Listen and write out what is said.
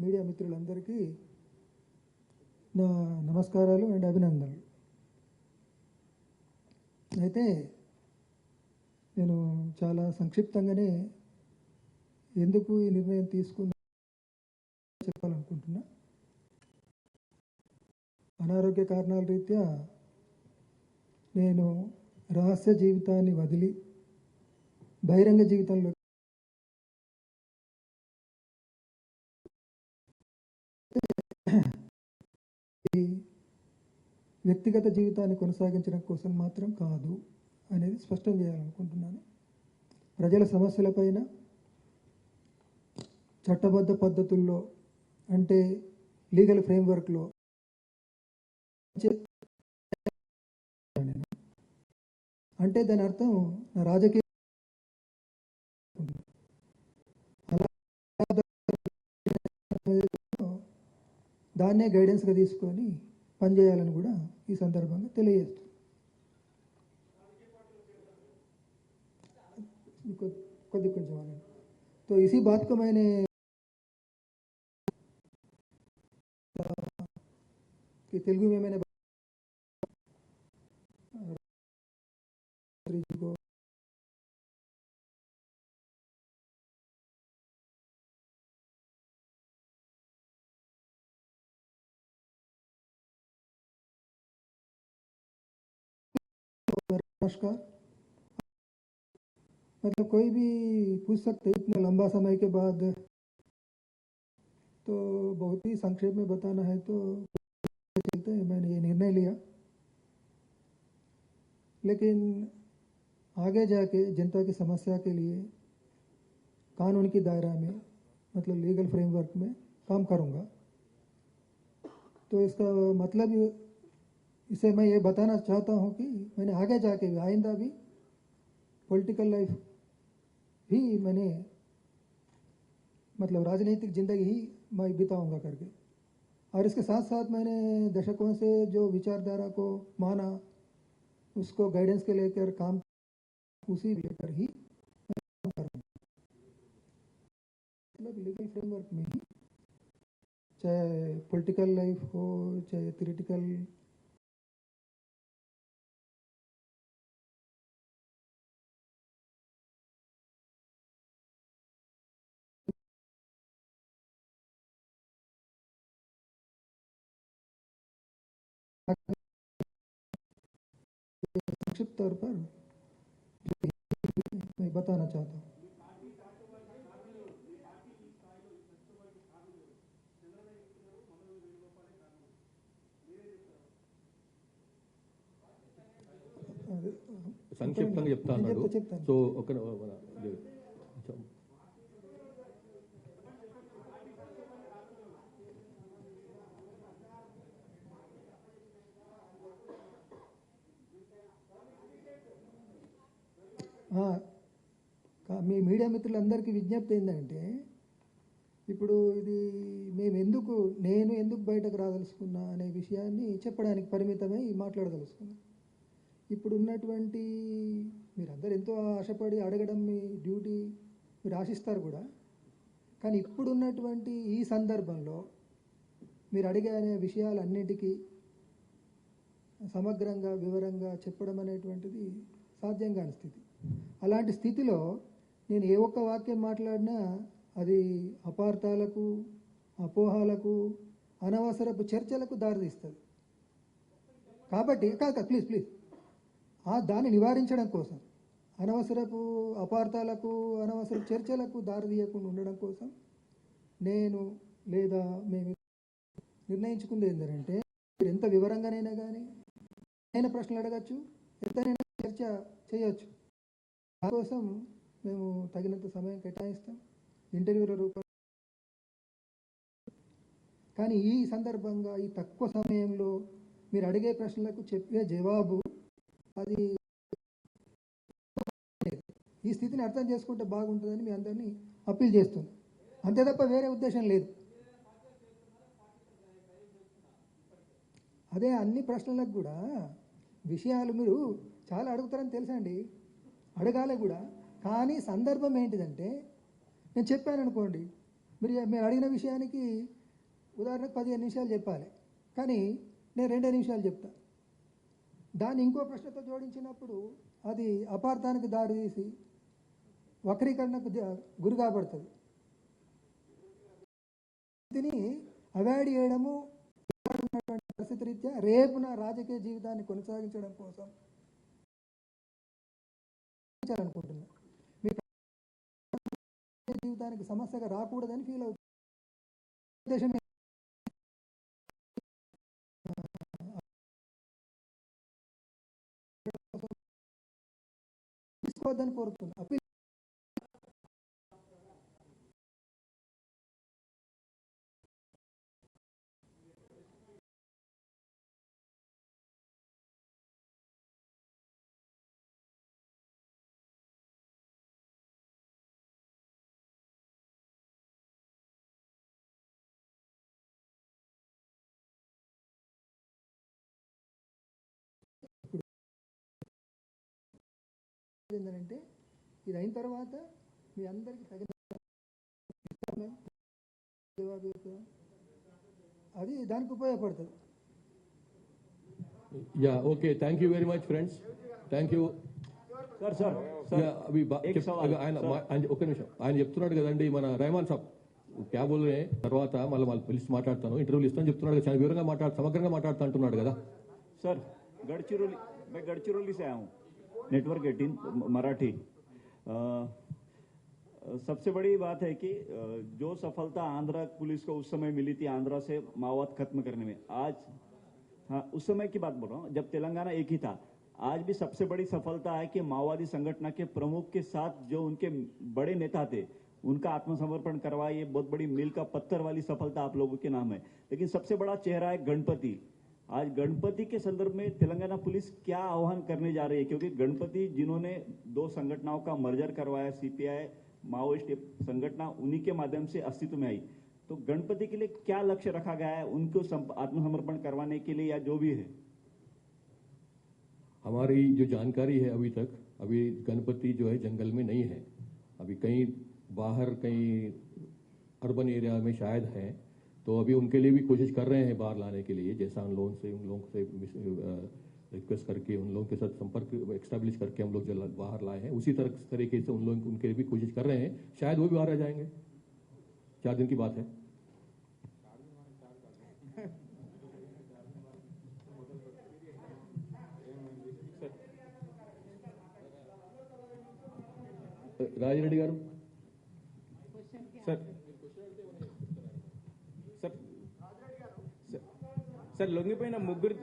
Media మిత్రులందరికీ నా నమస్కారాలు అండ్ అభినందనలు. అయితే నేను చాలా సంక్షిప్తంగానే ఎందుకు ఈ నిర్ణయం తీసుకున్నా చెప్పాలనుకుంటున్నా. అనారోగ్య కారణాల రీత్యా నేను రహస్య జీవితాన్ని వదిలి బహిరంగ జీవితంలో వ్యక్తిగత జీవితాన్ని కొనసాగించడం కోసం మాత్రం కాదు అనేది స్పష్టం చేయాలనుకుంటున్నాను. ప్రజల సమస్యలపైన చట్టబద్ధ పద్ధతుల్లో అంటే లీగల్ ఫ్రేమ్వర్క్లో అంటే దాని అర్థం నా రాజకీయ దాన్నే గైడెన్స్గా తీసుకొని పనిచేయాలని కూడా ఈ సందర్భంగా తెలియజేస్తుంది. కొంచెం तो इसी बात को मैंने कि तेलुगु में मैंने को नमस्कार, मतलब कोई भी पूछ सकते इतना लंबा समय के बाद, तो बहुत ही संक्षेप में बताना है तो चलते हैं। मैंने ये निर्णय लिया, लेकिन आगे जाके जनता की समस्या के लिए कानून की दायरा में मतलब लीगल फ्रेमवर्क में काम करूँगा। तो इसका मतलब इसे मैं ये बताना चाहता हूँ कि मैंने आगे जाके भी आइंदा भी पॉलिटिकल लाइफ भी मैंने मतलब राजनीतिक ज़िंदगी ही मैं बिताऊंगा करके, और इसके साथ साथ मैंने दशकों से जो विचारधारा को माना उसको गाइडेंस के लेकर काम उसी लेकर ही काम करूँगा। मतलब लीगल फ्रेमवर्क में ही, चाहे पॉलिटिकल लाइफ हो चाहे थ्योरेटिकल संक्षिप्त तौर पर मैं बताना चाहता हूँ। సంక్షిప్తంగా చెప్తా అన్నాడు. సో ఒక మీ మీడియా మిత్రులందరికీ విజ్ఞప్తి ఏంటంటే, ఇప్పుడు ఇది నేను ఎందుకు బయటకు రాదలుచుకున్నా అనే విషయాన్ని చెప్పడానికి పరిమితమై మాట్లాడదలుచుకున్నా. ఇప్పుడు ఉన్నటువంటి మీరందరూ ఎంతో ఆశపడి అడగడం మీ డ్యూటీ, మీరు ఆశిస్తారు కూడా. కానీ ఇప్పుడున్నటువంటి ఈ సందర్భంలో మీరు అడిగే విషయాలన్నిటికీ సమగ్రంగా వివరంగా చెప్పడం అనేటువంటిది సాధ్యం కాని స్థితి. అలాంటి స్థితిలో నేను ఏ ఒక్క వాక్యం మాట్లాడినా అది అపార్థాలకు, అపోహాలకు, అనవసరపు చర్చలకు దారితీస్తుంది. కాబట్టి ప్లీజ్ దాన్ని నివారించడం కోసం, అనవసరపు అపార్థాలకు, అనవసరపు చర్చలకు దారితీయకుండా ఉండడం కోసం నేను లేదా మేము నిర్ణయించుకుంది ఏంటంటే, మీరు ఎంత వివరంగానైనా కానీ అయిన ప్రశ్నలు అడగచ్చు, ఎంతైనా చర్చ చేయొచ్చు. దానికోసం మేము తగినంత సమయం కేటాయిస్తాం ఇంటర్వ్యూల రూపంలో. కానీ ఈ సందర్భంగా ఈ తక్కువ సమయంలో మీరు అడిగే ప్రశ్నలకు చెప్పే జవాబు అది ఈ స్థితిని అర్థం చేసుకుంటే బాగుంటుందని మీ అందరినీ అప్పీల్ చేస్తుంది. అంతే తప్ప వేరే ఉద్దేశం లేదు. అదే అన్ని ప్రశ్నలకు కూడా విషయాలు మీరు చాలా అడుగుతారని తెలుసండి, అడగాలి కూడా. కానీ సందర్భం ఏంటిదంటే, నేను చెప్పాను అనుకోండి, మీరు అడిగిన విషయానికి ఉదాహరణకు 15 నిమిషాలు చెప్పాలి, కానీ నేను 2 నిమిషాలు చెప్తా. దాన్ని ఇంకో ప్రశ్నతో జోడించినప్పుడు అది అపార్థానికి దారితీసి వక్రీకరణకు గురి కాబడుతుంది. దీన్ని అవాయిడ్ చేయడము పరిస్థితి రీత్యా రేపు నా రాజకీయ జీవితాన్ని కొనసాగించడం కోసం అనుకుంటున్నా. మీ జీవితానికి సమస్యగా రాకూడదని ఫీల్ అవుతుంది. ఉద్దేశం తీసుకోవద్దని కోరుతున్నా. అప్పీల్ ఏంటంటే ఇది అయిన తర్వాత మీ అందరికీ తగిన జవాబు అది దానికి ఉపయోగపడుతుంది. Yeah okay, thank you very much friends, thank you. Sir ఆయన ఒక్క నిమిషం, ఆయన చెప్తున్నాడు కదండి మన రెహమాన్ సాబ్ క్యాబుల్నే తర్వాత మళ్ళీ పిలిచి మాట్లాడతాను, ఇంటర్వ్యూలు ఇస్తాను చెప్తున్నాడు కదా, చాలా వివరంగా సమగ్రంగా మాట్లాడుతూ అంటున్నాడు కదా. सर मैं गढ़चिरौली से आया हूँ, नेटवर्क 18 मराठी। सबसे बड़ी बात है कि जो सफलता आंध्रा पुलिस को उस समय मिली थी आंध्रा से माओवाद खत्म करने में, आज हाँ उस समय की बात बोल रहा हूँ जब तेलंगाना एक ही था, आज भी सबसे बड़ी सफलता है कि माओवादी संगठन के प्रमुख के साथ जो उनके बड़े नेता थे उनका आत्मसमर्पण करवाया, ये बहुत बड़ी मील का पत्थर वाली सफलता आप लोगों के नाम है। लेकिन सबसे बड़ा चेहरा है गणपति। आज गणपति के संदर्भ में तेलंगाना पुलिस क्या आह्वान करने जा रही है, क्योंकि गणपति जिन्होंने 2 संगठनों का मर्जर करवाया, सीपीआई माओइस्ट संगठन उन्हीं के माध्यम से अस्तित्व में आई, तो गणपति के लिए क्या लक्ष्य रखा गया है उनको आत्मसमर्पण करवाने के लिए या जो भी है? हमारी जो जानकारी है अभी गणपति जो है जंगल में नहीं है, अभी कहीं बाहर कहीं अर्बन एरिया में शायद है, तो अभी उनके लिए भी कोशिश कर रहे हैं बाहर लाने के लिए, जैसा उन लोगों से रिक्वेस्ट करके उन लोगों के साथ संपर्क एक्स्टैब्लिश करके हम लोग बाहर लाए हैं, उसी तरीके से उनके लिए भी कोशिश कर रहे हैं, शायद वो भी बाहर आ जाएंगे, 4 दिन की बात है। రాజిరెడ్డి గారు సార్ లొంగిపోయిన ముగ్గురు